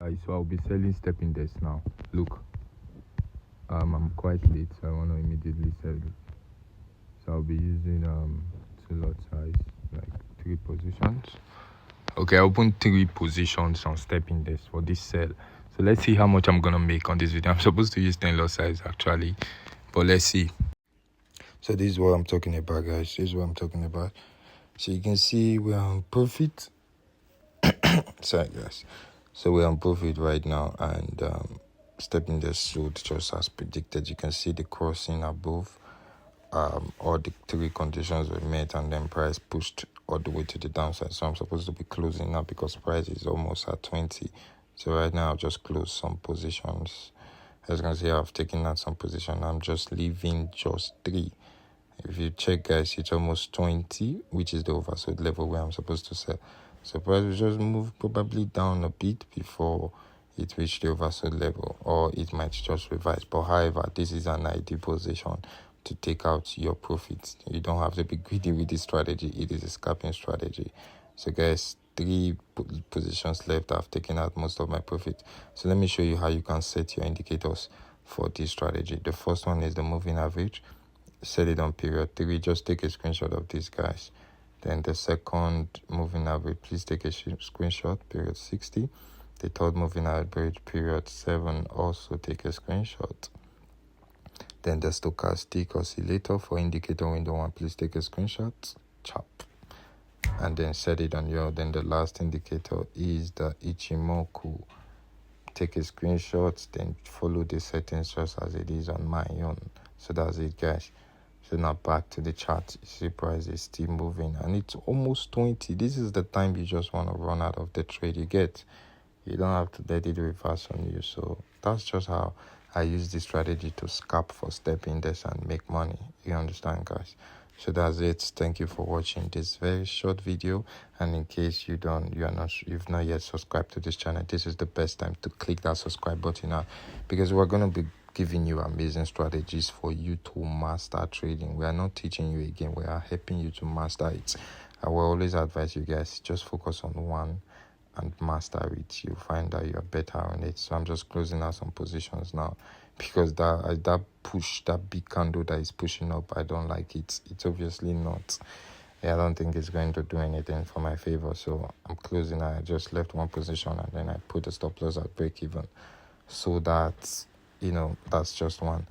So I'll be selling step index now. Look, I'm quite late, so I want to immediately sell it. So I'll be using 2 lot size, like 3 positions. Okay, I opened 3 positions on step index for this sell. So let's see how much I'm gonna make on this video. I'm supposed to use 10 lot size actually, but let's see. So this is what I'm talking about, guys. This is what I'm talking about. So you can see we're on profit. Sorry, guys. So we're on profit right now, and step index sold just as predicted. You can see the crossing above. All the 3 conditions were met, and then price pushed all the way to the downside. So I'm supposed to be closing now because price is almost at 20. So right now I'll just close some positions. As you can see, I've taken out some position. I'm just leaving just 3. If you check, guys, it's almost 20, which is the oversold level where I'm supposed to sell. So price will just move probably down a bit before it reached the oversold level, or it might just revise. But however, this is an ideal position to take out your profits. You don't have to be greedy with this strategy. It is a scalping strategy. So guys, 3 positions left. I've taken out most of my profit. So let me show you how you can set your indicators for this strategy. The first one is the moving average. Set it on period 3. Just take a screenshot of this, guys. Then the second moving average, please take a screenshot, period 60. The third moving average, period 7, also take a screenshot. Then the stochastic oscillator for indicator window 1, please take a screenshot, chop. And then set it on your, then the last indicator is the Ichimoku. Take a screenshot, then follow the settings just as it is on my own. So that's it, guys. So now back to the chart. You see price is still moving, and it's almost 20. This is the time you just want to run out of the trade. You get, you don't have to let it reverse on you. So that's just how I use this strategy to scalp for step index and make money. You understand, guys? So that's it. Thank you for watching this very short video. And in case you've not yet subscribed to this channel, this is the best time to click that subscribe button now, because we're going to be giving you amazing strategies for you to master trading. We are not teaching you again, we are helping you to master it. I will always advise you guys, just focus on one and master it. You'll find that you're better on it. So I'm just closing out some positions now, because that push, that big candle that is pushing up, I don't like it. It's obviously not. I don't think it's going to do anything for my favor. So I'm closing. I just left one position, and then I put a stop loss at break even, so that, you know, that's just one.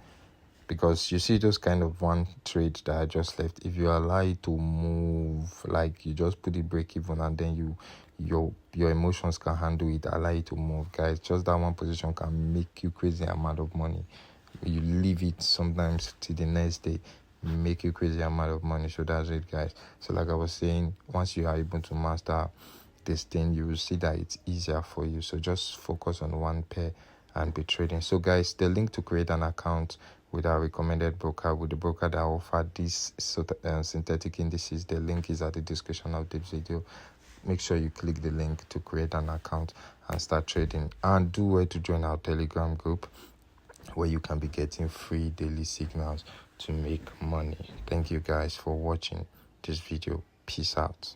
Because you see those kind of one trade that I just left, if you allow it to move, like you just put it break even, and then your emotions can handle it, allow it to move, guys, just that one position can make you crazy amount of money. You leave it sometimes till the next day, make you crazy amount of money. So that's it, guys. So like I was saying, once you are able to master this thing, you will see that it's easier for you. So just focus on one pair and be trading. So guys, the link to create an account with our recommended broker, with the broker that offer these synthetic indices, the link is at the description of this video. Make sure you click the link to create an account and start trading. And do wait to join our Telegram group, where you can be getting free daily signals to make money. Thank you guys for watching this video. Peace out.